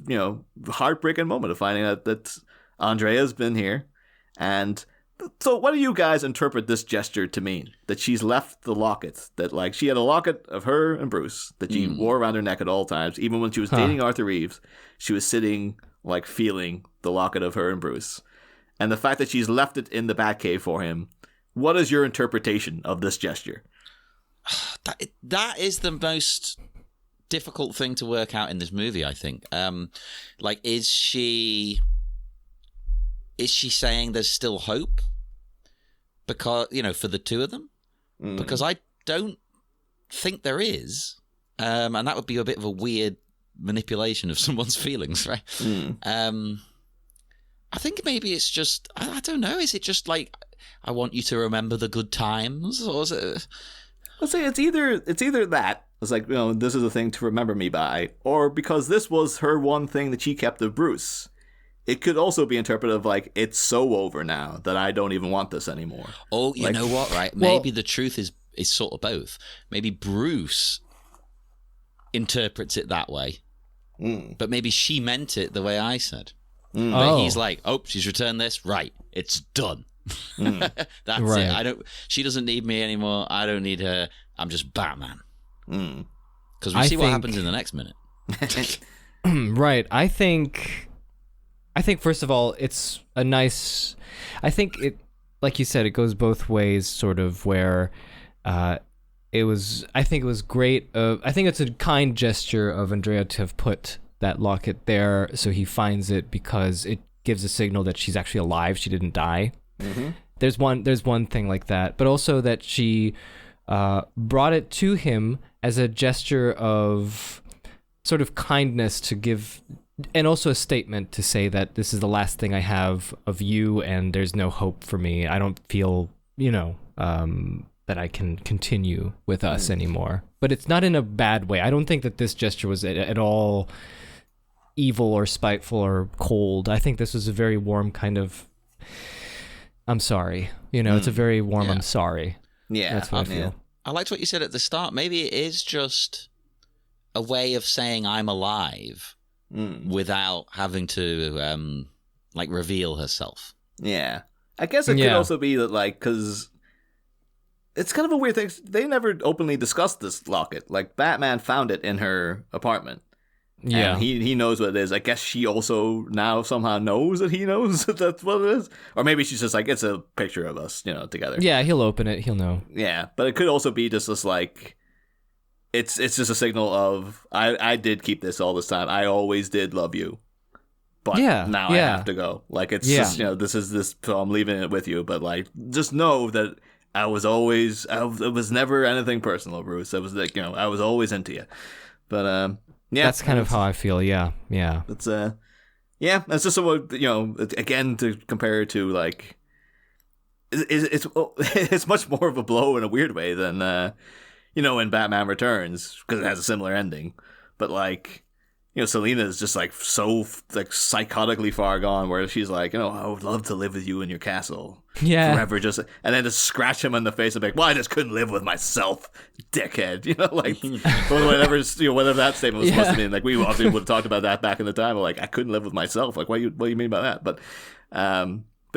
heartbreaking moment of finding out that Andrea's been here. And so what do you guys interpret this gesture to mean? That she's left the locket, that like she had a locket of her and Bruce that she wore around her neck at all times. Even when she was dating Arthur Reeves, she was sitting like feeling the locket of her and Bruce. And the fact that she's left it in the Batcave for him, what is your interpretation of this gesture? that is the most difficult thing to work out in this movie, I think. Like, is she saying there's still hope? Because, for the two of them? Because I don't think there is. And that would be a bit of a weird manipulation of someone's feelings, right? I think maybe it's just, I don't know, is it just like, I want you to remember the good times? Or is it... I'll say it's either that, it's like, this is a thing to remember me by, or because this was her one thing that she kept of Bruce. It could also be interpreted of like, it's so over now that I don't even want this anymore. Oh, you know what, right? Maybe the truth is sort of both. Maybe Bruce interprets it that way, but maybe she meant it the way I said. But he's like, oh, she's returned this, right? It's done. That's right. it. She doesn't need me anymore. I don't need her. I'm just Batman. Because we see what happens in the next minute. Right. I think first of all, it's a nice. I think it, like you said, it goes both ways. Sort of where, it was. I think it was great. I think it's a kind gesture of Andrea to have put that locket there, so he finds it because it gives a signal that she's actually alive. She didn't die. There's one thing like that, but also that she brought it to him as a gesture of sort of kindness to give, and also a statement to say that this is the last thing I have of you, and there's no hope for me. I don't feel, that I can continue with us anymore. But it's not in a bad way. I don't think that this gesture was at all evil or spiteful or cold. I think this was a very warm kind of, I'm sorry. It's a very warm, I'm sorry. Yeah. That's what I feel. I liked what you said at the start. Maybe it is just a way of saying I'm alive without having to, reveal herself. Yeah. I guess it could also be that, because it's kind of a weird thing. They never openly discussed this locket. Like, Batman found it in her apartment. Yeah. And he knows what it is. I guess she also now somehow knows that he knows that that's what it is. Or maybe she's just like, it's a picture of us, together. Yeah, he'll open it. He'll know. Yeah. But it could also be just this, it's just a signal of, I did keep this all this time. I always did love you. But now I have to go. It's just, this is this, so I'm leaving it with you. But, just know that it was never anything personal, Bruce. It was I was always into you. But, yeah, that's kind of how I feel. Yeah. It's it's just again, to compare it to it's much more of a blow in a weird way than in Batman Returns, because it has a similar ending. But Selina is just so psychotically far gone, where she's like, I would love to live with you in your castle forever, and then just scratch him in the face and be like, well, I just couldn't live with myself, dickhead. Whatever that statement was supposed to mean. We obviously would have talked about that back in the time. I couldn't live with myself. What do you mean by that? But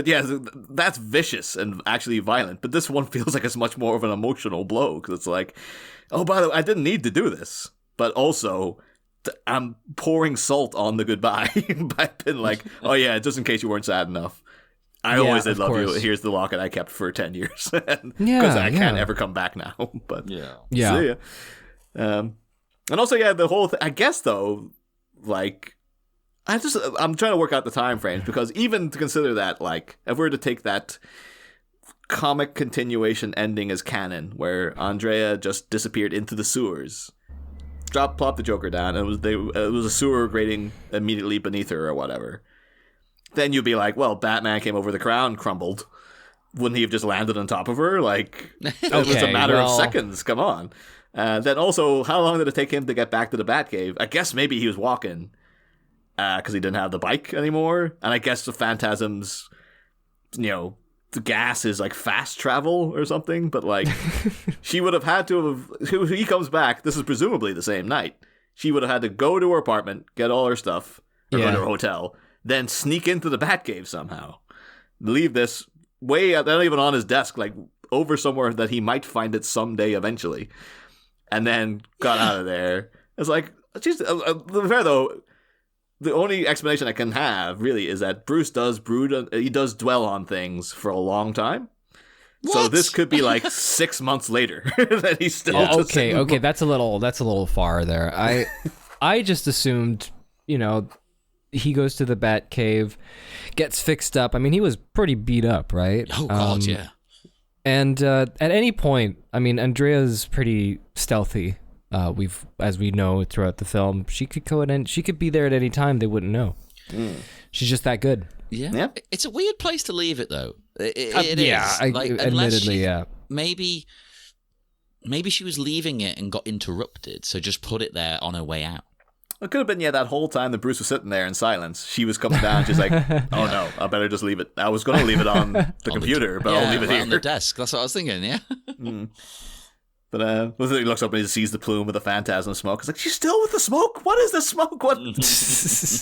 yeah, that's vicious and actually violent. But this one feels like it's much more of an emotional blow, because it's oh, by the way, I didn't need to do this, but also I'm pouring salt on the goodbye by being oh yeah, just in case you weren't sad enough. I always did love you. Here's the locket I kept for 10 years. Because I can't ever come back now. But yeah. See ya. And also, the whole thing, I guess, though, I'm trying to work out the time frames, because even to consider that, if we were to take that comic continuation ending as canon, where Andrea just disappeared into the sewers, plop the Joker down, and it was a sewer grating immediately beneath her or whatever, then you'd be like, well, Batman came over, the crown crumbled. Wouldn't he have just landed on top of her? It was a matter of seconds. Come on. Then also, how long did it take him to get back to the Batcave? I guess maybe he was walking, because he didn't have the bike anymore. And I guess the Phantasm's, the gas is fast travel or something. But she would have had to have, he comes back, this is presumably the same night. She would have had to go to her apartment, get all her stuff, or go to her hotel, then sneak into the Batcave somehow. Leave this way out, not even on his desk, over somewhere that he might find it someday eventually. And then got out of there. It's geez, to be fair though, the only explanation I can have really is that Bruce does he does dwell on things for a long time. So this could be like 6 months later that he's still. Okay, that's a little far there. I just assumed, he goes to the Bat Cave, gets fixed up. I mean, he was pretty beat up, right? Oh God, yeah. And at any point, I mean, Andrea's pretty stealthy. As we know throughout the film, she could go in and she could be there at any time. They wouldn't know. She's just that good. Yeah. It's a weird place to leave it, though. It yeah, is. Admittedly, yeah. Maybe she was leaving it and got interrupted, so just put it there on her way out. It could have been, that whole time that Bruce was sitting there in silence, she was coming down, she's like, oh no, I better just leave it. I was going to leave it on the computer, but I'll leave it here. On the desk. That's what I was thinking, yeah. But he looks up and he sees the plume of the Phantasm smoke. He's like, she's still with the smoke? What is the smoke? What?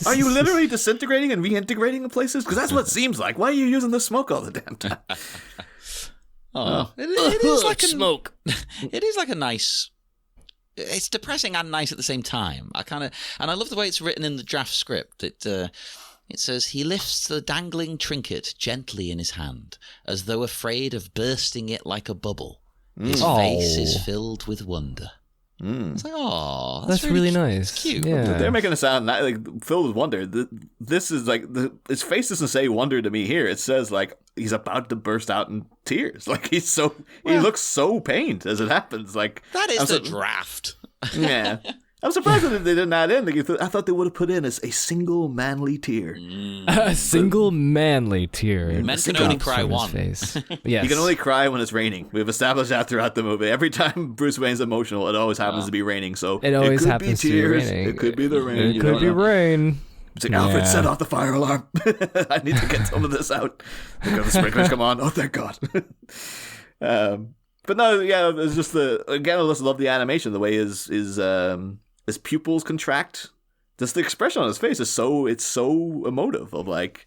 Are you literally disintegrating and reintegrating in places? Because that's what it seems like. Why are you using the smoke all the damn time? It is like a smoke. It is like a nice... It's depressing and nice at the same time. And I love the way it's written in the draft script. It says, he lifts the dangling trinket gently in his hand, as though afraid of bursting it like a bubble. His face is filled with wonder. It's like, that's really nice. It's cute. Yeah. They're making it sound like filled with wonder. This is like his face doesn't say wonder to me here. It says like he's about to burst out in tears. Like he looks so pained as it happens. Like that is the draft. Yeah. I'm surprised that they didn't add in. I thought they would have put in a single manly tear. A single manly tear. Men can only cry one. Face. Yes. You can only cry when it's raining. We've established that throughout the movie. Every time Bruce Wayne's emotional, it always happens to be raining. So it always could happens be tears. To be raining. It could be the rain. It could be rain. It's like, Alfred, set off the fire alarm. I need to get some of this out. Because the sprinklers come on. Oh, thank God. But no, yeah, it's just again, I just love the animation. The way his pupils contract. Just the expression on his face is so emotive. Of like,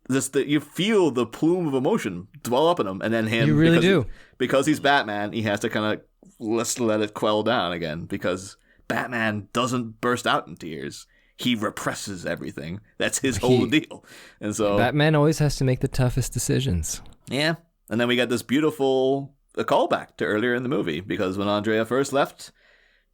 you feel the plume of emotion dwell up in him, and then him. You really do. Because he's Batman, he has to kind of let it quell down again. Because Batman doesn't burst out in tears. He represses everything. That's his whole deal. And so Batman always has to make the toughest decisions. Yeah. And then we got this beautiful callback to earlier in the movie, because when Andrea first left,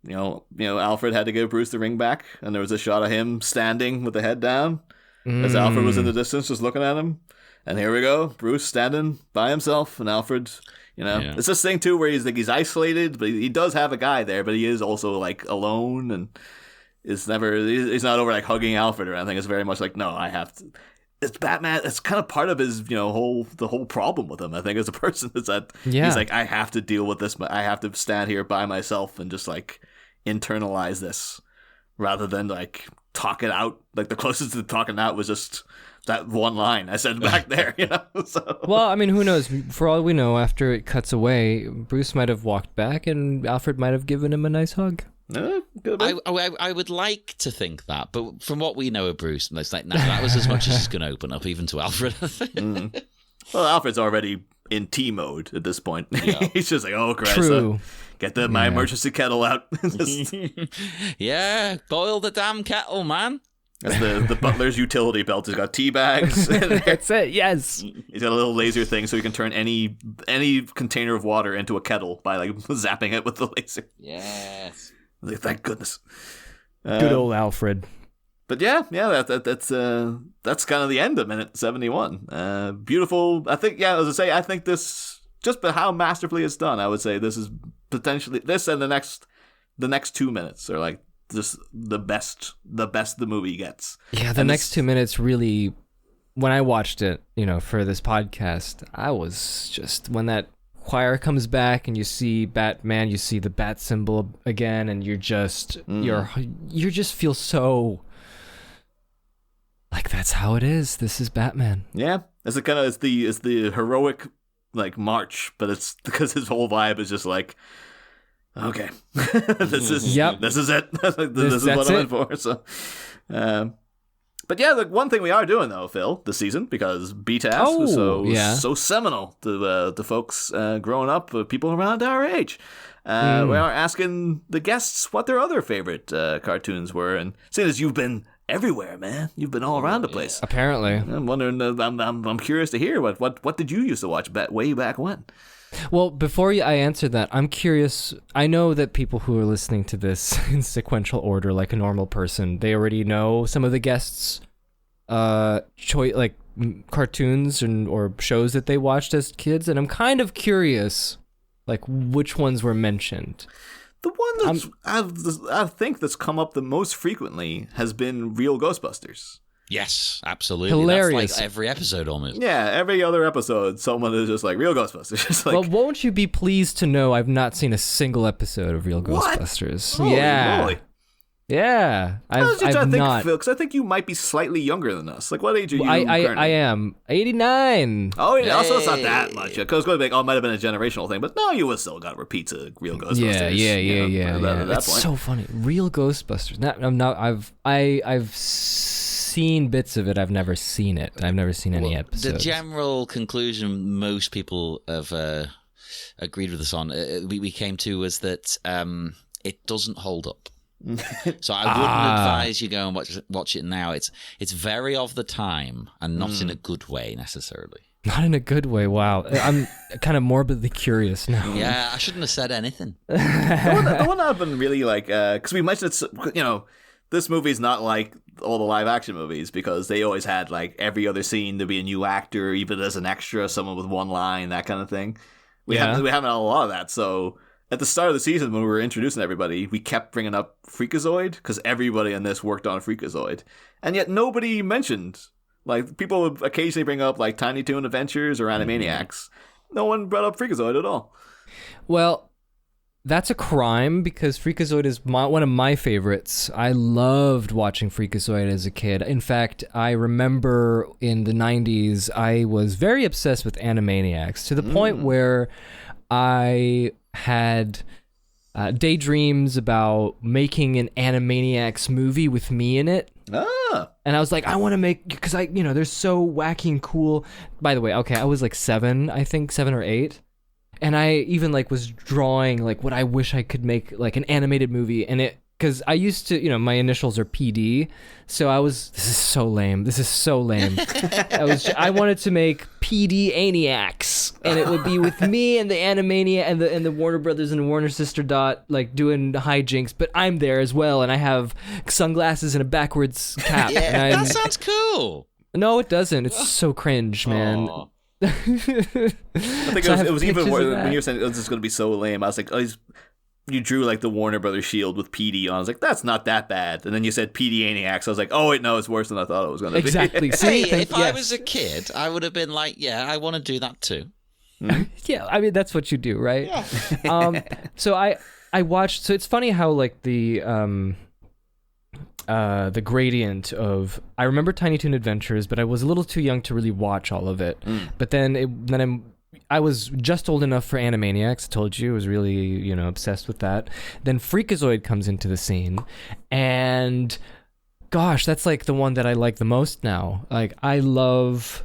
Alfred had to give Bruce the ring back, and there was a shot of him standing with the head down as Alfred was in the distance just looking at him. And here we go, Bruce standing by himself, and Alfred, It's this thing too where he's isolated, but he does have a guy there, but he is also like alone, and he's not over like hugging Alfred or anything. It's very much like, no, I have to. It's Batman. It's kind of part of his, the whole problem with him, I think, as a person, is that he's like, I have to deal with this. I have to stand here by myself and just like internalize this, rather than like talk it out. Like the closest to talking out was just that one line I said back there, So. Well, I mean, who knows? For all we know, after it cuts away, Bruce might have walked back, and Alfred might have given him a nice hug. I would like to think that, but from what we know of Bruce, it's like, that was as much as he's going to open up, even to Alfred. Well, Alfred's already in T mode at this point. Yeah. He's just like, oh Christ, True. Get my emergency kettle out. Yeah, boil the damn kettle, man. That's the butler's utility belt. He's got tea bags. That's it. Yes. He's got a little laser thing, so he can turn any container of water into a kettle by like zapping it with the laser. Yes. Like, thank goodness. Good old Alfred. But that's kind of the end of minute 71. Beautiful. I think, as I say, I think this, just by how masterfully it's done, I would say this is potentially, this and the next 2 minutes are like just the best the movie gets. Yeah, the next 2 minutes really, when I watched it, for this podcast, I was just, when that choir comes back and you see Batman, you see the bat symbol again, and you're just you just feel so like that's how it is. This is Batman. Yeah, it's the heroic like march, but it's because his whole vibe is just like, okay, this is it. this is what I'm in for. So, but yeah, the one thing we are doing though, Phil, this season, because BTAS was so seminal to folks growing up, people around our age. We are asking the guests what their other favorite cartoons were, and seeing as you've been everywhere, man, you've been all around the place. Apparently, I'm wondering. I'm curious to hear what did you used to watch way back when? Well, before I answer that, I'm curious. I know that people who are listening to this in sequential order, like a normal person, they already know some of the guests' cartoons or shows that they watched as kids, and I'm kind of curious, like which ones were mentioned. The one I think that's come up the most frequently has been Real Ghostbusters. Yes, absolutely. Hilarious. That's like every episode almost. Yeah, every other episode, someone is just like, Real Ghostbusters. Just like, Well, won't you be pleased to know I've not seen a single episode of Real Ghostbusters? Holy yeah. moly. Yeah. I've I've not. Phil, because I think you might be slightly younger than us. Like, what age are you currently? I am 89. Oh, yeah, also it's not that much. Because it might have been a generational thing, but no, you would still got repeats of Real Ghostbusters. Yeah. At that It's point. so funny. Real Ghostbusters. I've seen bits of it. I've never seen it. I've never seen any episodes. The general conclusion most people have agreed with us on, we came to, was that it doesn't hold up. So I wouldn't advise you go and watch it now. It's very of the time and not in a good way necessarily. Not in a good way. Wow. I'm kind of morbidly curious now. Yeah, I shouldn't have said anything. The one I've been really like, because we mentioned it's, this movie's not like all the live action movies because they always had like every other scene to be a new actor, even as an extra, someone with one line, that kind of thing. We haven't had a lot of that. So at the start of the season, when we were introducing everybody, we kept bringing up Freakazoid because everybody in this worked on Freakazoid, and yet nobody mentioned. Like, people would occasionally bring up like Tiny Toon Adventures or Animaniacs. No one brought up Freakazoid at all. Well, that's a crime because Freakazoid is one of my favorites. I loved watching Freakazoid as a kid. In fact, I remember in the 90s, I was very obsessed with Animaniacs to the point where I had daydreams about making an Animaniacs movie with me in it. And I was like, I want to make, because they're so wacky and cool. By the way, okay, I was like 7 or 8. And I even like was drawing like what I wish I could make like an animated movie. And because I used to, my initials are PD. So this is so lame. I wanted to make PD-aniacs. And it would be with me and the Animania and the Warner Brothers and the Warner Sister Dot like doing hijinks. But I'm there as well. And I have sunglasses and a backwards cap. Yeah, that sounds cool. No, it doesn't. It's so cringe, man. Aww. I think it was even more when you were saying this is going to be so lame. I was like, you drew like the Warner Brothers shield with PD on. I was like, that's not that bad. And then you said PD-aniacs. I was like, oh wait, no, it's worse than I thought it was going to be. Exactly. If I was a kid, I would have been like, yeah, I want to do that too. Yeah, I mean that's what you do, right? Yeah. So I watched. So it's funny how like the gradient of, I remember Tiny Toon Adventures, but I was a little too young to really watch all of it. But then I was just old enough for Animaniacs. I told you I was really obsessed with that. Then Freakazoid comes into the scene, and gosh, that's like the one that I like the most now. Like I loved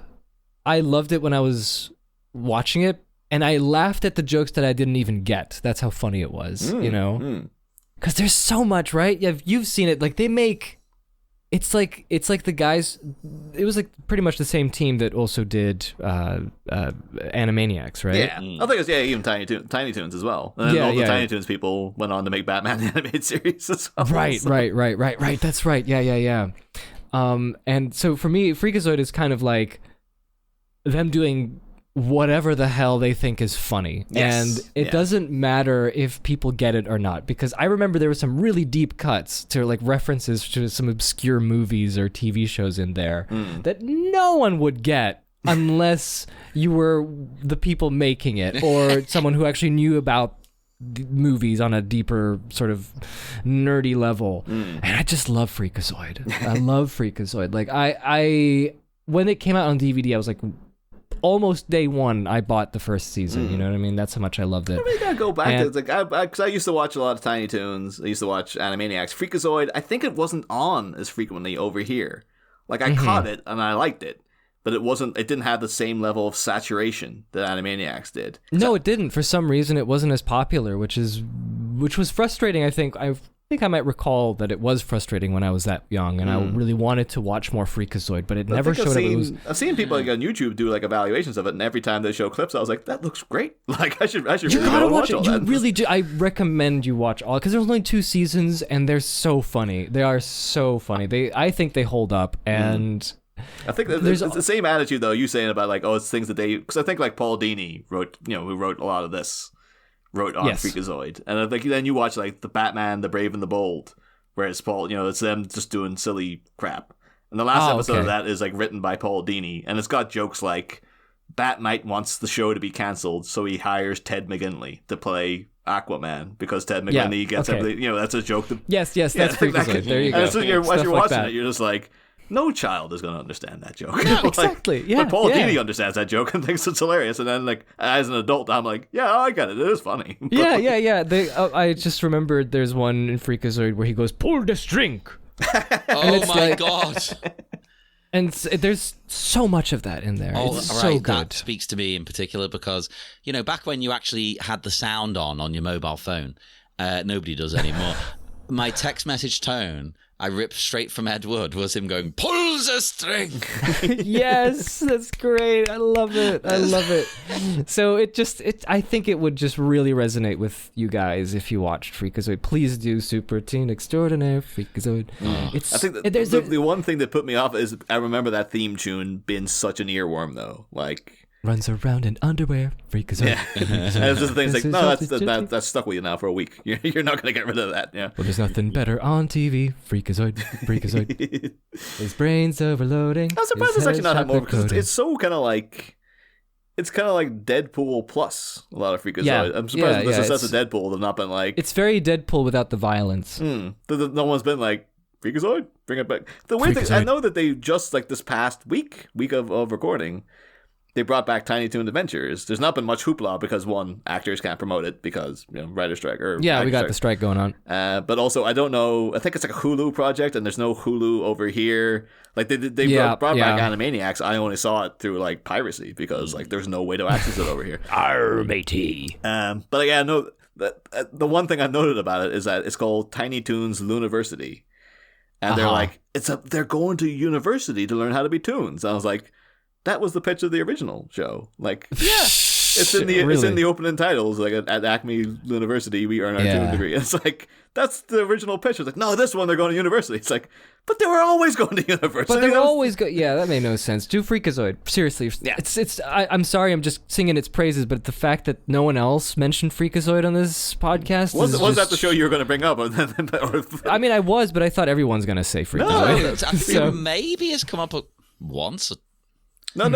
it when I was watching it, and I laughed at the jokes that I didn't even get. That's how funny it was, Because there's so much, right? You've seen it. Like they make, it's like the guys. It was like pretty much the same team that also did Animaniacs, right? Yeah, I think it's even Tiny Toons as well. And then all the Tiny Toons people went on to make Batman the animated series as well. Right. That's right. Yeah. And so for me, Freakazoid is kind of like them doing whatever the hell they think is funny. Yes. And it doesn't matter if people get it or not, because I remember there were some really deep cuts to like references to some obscure movies or TV shows in there that no one would get unless you were the people making it or someone who actually knew about movies on a deeper sort of nerdy level. And I just love Freakazoid. I love Freakazoid. Like I when it came out on DVD, I was like, almost day one, I bought the first season. You know what I mean? That's how much I loved it. I really gotta go back to it. Because I used to watch a lot of Tiny Toons. I used to watch Animaniacs. Freakazoid, I think it wasn't on as frequently over here. Like, I caught it, and I liked it. but it didn't have the same level of saturation that Animaniacs did. No, it didn't. For some reason, it wasn't as popular, which was frustrating. I think I might recall that it was frustrating when I was that young, and I really wanted to watch more Freakazoid, but it never showed up. I've seen people like on YouTube do like evaluations of it, and every time they show clips, I was like, "That looks great!" Like I should you really gotta watch it. all You that. really do. I recommend you watch all because there's only 2 seasons, and they're so funny. They are so funny. I think they hold up, and I think it's the same attitude though. You saying about like, oh, it's things that because I think like Paul Dini wrote, who wrote a lot of this. Wrote on Freakazoid, and I think then you watch like the Batman, the Brave and the Bold, where it's Paul, it's them just doing silly crap. And the last episode of that is like written by Paul Dini, and it's got jokes like Batmite wants the show to be cancelled, so he hires Ted McGinley to play Aquaman because Ted McGinley gets everything. That's a joke. Yes, that's Freakazoid. There you go. And so as you're watching it, you're just like, no child is going to understand that joke. Yeah, exactly. Yeah, but Paul Dini understands that joke and thinks it's hilarious. And then, like, as an adult, I'm like, yeah, I get it. It is funny. Yeah. I just remembered there's one in Freakazoid where he goes, "Pull the string." Oh my god! And there's so much of that in there. Oh, it's right. So good. That speaks to me in particular because back when you actually had the sound on your mobile phone, nobody does anymore. My text message tone. I ripped straight from Ed Wood was him going, "Pulls a string." Yes, that's great. I love it. So I think it would just really resonate with you guys if you watched Freakazoid. Please do Super Teen Extraordinaire Freakazoid. I think the one thing that put me off is I remember that theme tune being such an earworm though. Like runs around in underwear, Freakazoid. Yeah. And it's just things like, no, that's stuck with you now for a week. You're not going to get rid of that. Yeah. Well, there's nothing better on TV. Freakazoid. His brain's overloading. I'm surprised it's actually not had more because it's so kind of like, it's kind of like Deadpool plus a lot of Freakazoid. Yeah. I'm surprised the success of Deadpool have not been like. It's very Deadpool without the violence. No one's been like, Freakazoid, bring it back. The weird thing, I know that they just like this past week of recording, they brought back Tiny Toon Adventures. There's not been much hoopla because one, actors can't promote it because writer strike we got the strike going on. But also I don't know. I think it's like a Hulu project, and there's no Hulu over here. Like they brought back Animaniacs. I only saw it through like piracy because like there's no way to access it over here. Arr, matey. But yeah, no. The one thing I've noted about it is that it's called Tiny Toons Luniversity, and they're like they're going to university to learn how to be toons. And I was like. That was the pitch of the original show. Like, it's in the opening titles. Like at Acme University, we earn our toon degree. And it's like that's the original pitch. It's like, no, this one they're going to university. It's like, but they were always going to university. But they were always Yeah, that made no sense. Do Freakazoid seriously. Yeah. I'm sorry, I'm just singing its praises, but the fact that no one else mentioned Freakazoid on this podcast was that the show you were going to bring up? I mean, I was, but I thought everyone's going to say Freakazoid. No, maybe it's come up once. No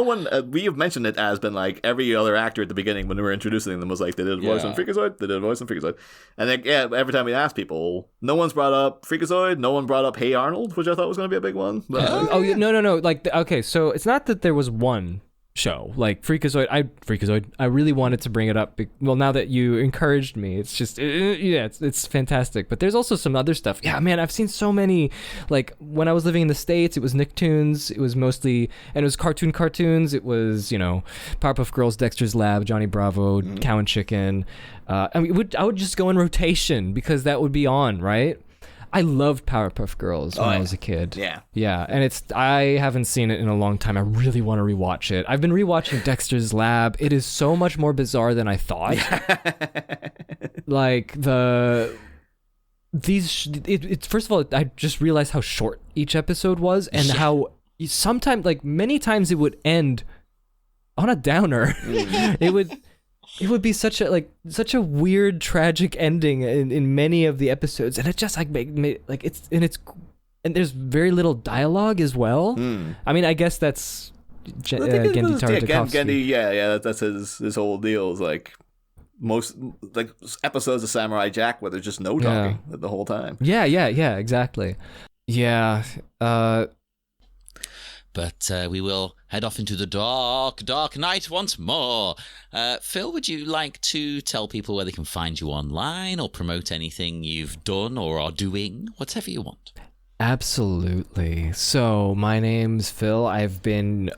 one. We have mentioned it as been like every other actor at the beginning when we were introducing them was like they did a voice on Freakazoid, they did a voice on Freakazoid, and then every time we asked people, no one's brought up Freakazoid, no one brought up Hey Arnold, which I thought was going to be a big one. But, no. Like okay, so it's not that there was one show like Freakazoid. I really wanted to bring it up. Well, now that you encouraged me, it's just it's fantastic. But there's also some other stuff. Yeah, man, I've seen so many. Like when I was living in the States, it was Nicktoons. It was mostly, and it was cartoons. It was Powerpuff Girls, Dexter's Lab, Johnny Bravo, Cow and Chicken. I would just go in rotation because that would be on, right? I loved Powerpuff Girls when I was a kid. Yeah, and I haven't seen it in a long time. I really want to rewatch it. I've been rewatching Dexter's Lab. It is so much more bizarre than I thought. Like first of all, I just realized how short each episode was, and how sometimes, like many times, it would end on a downer. It would be such a weird, tragic ending in many of the episodes, and it just like and there's very little dialogue as well. I mean, I guess that's Genndy Tartakovsky. Yeah, that's his whole deal. Is like most like episodes of Samurai Jack where there's just no talking the whole time. Yeah, exactly. Yeah. But we will head off into the dark night once more. Phil, would you like to tell people where they can find you online or promote anything you've done or are doing? Whatever you want. Absolutely. So my name's Phil. I've been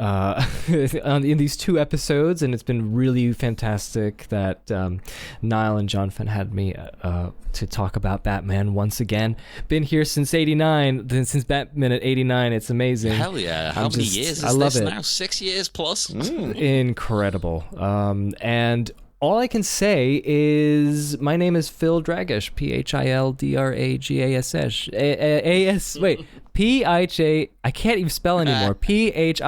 in these 2 episodes, and it's been really fantastic that Niall and Jonathan had me to talk about Batman once again. Been here since '89, since Batman at '89. It's amazing. Hell yeah! How many years I is love this it. now? 6 years plus. Incredible. And all I can say is my name is Phil Dragash, Phildragash. Wait, P-I-J. I can't even spell anymore. Phildragash.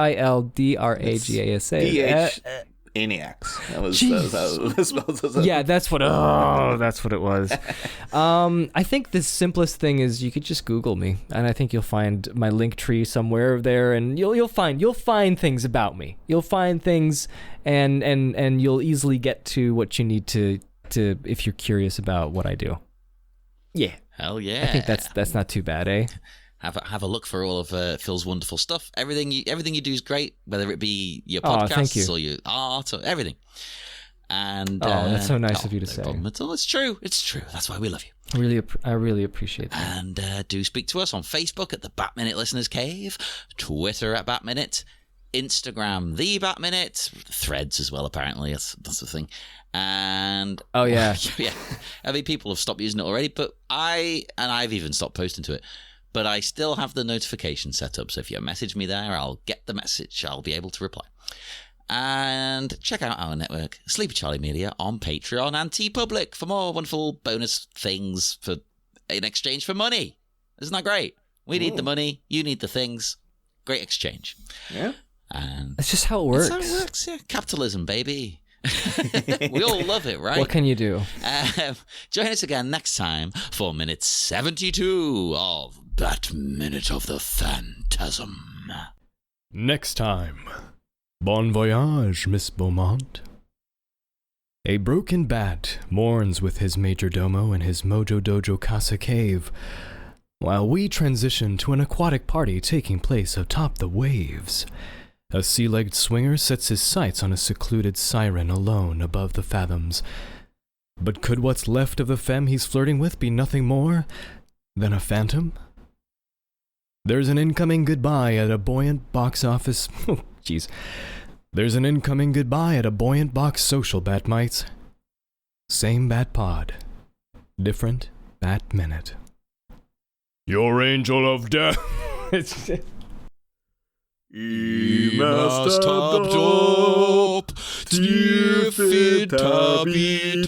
PD-aniacs. That was how it spelled. Yeah, that's what it was. I think the simplest thing is you could just Google me, and I think you'll find my link tree somewhere there, and you'll find things about me. You'll find things, and you'll easily get to what you need to if you're curious about what I do. Yeah. Hell yeah. I think that's not too bad, eh? Have a look for all of Phil's wonderful stuff. Everything you do is great, whether it be your thank podcasts you. or your art or everything. And that's so nice of you to say. Problem at all. It's true. That's why we love you. I really appreciate that. And do speak to us on Facebook at the Bat Minute Listeners Cave, Twitter at Bat Minute, Instagram the Bat Minute, Threads as well. Apparently, that's the thing. And yeah. I mean, people have stopped using it already, but I've even stopped posting to it. But I still have the notification set up, so if you message me there, I'll get the message. I'll be able to reply. And check out our network, Sleepy Charlie Media, on Patreon and TeePublic for more wonderful bonus things in exchange for money. Isn't that great? We need the money, you need the things. Great exchange. Yeah. And that's just how it works. That's how it works, yeah. Capitalism, baby. We all love it, right? What can you do? Join us again next time for minute 72 of Bat Minute of the Phantasm. Next time, bon voyage, Miss Beaumont. A broken bat mourns with his majordomo in his Mojo Dojo Casa cave, while we transition to an aquatic party taking place atop the waves. A sea-legged swinger sets his sights on a secluded siren alone above the fathoms. But could what's left of the femme he's flirting with be nothing more than a phantom? There's an incoming goodbye at a buoyant box office... Oh, jeez. There's an incoming goodbye at a buoyant box social, Batmites. Same Bat Pod. Different Bat Minute. Your angel of death... I must have tief in Tabitane.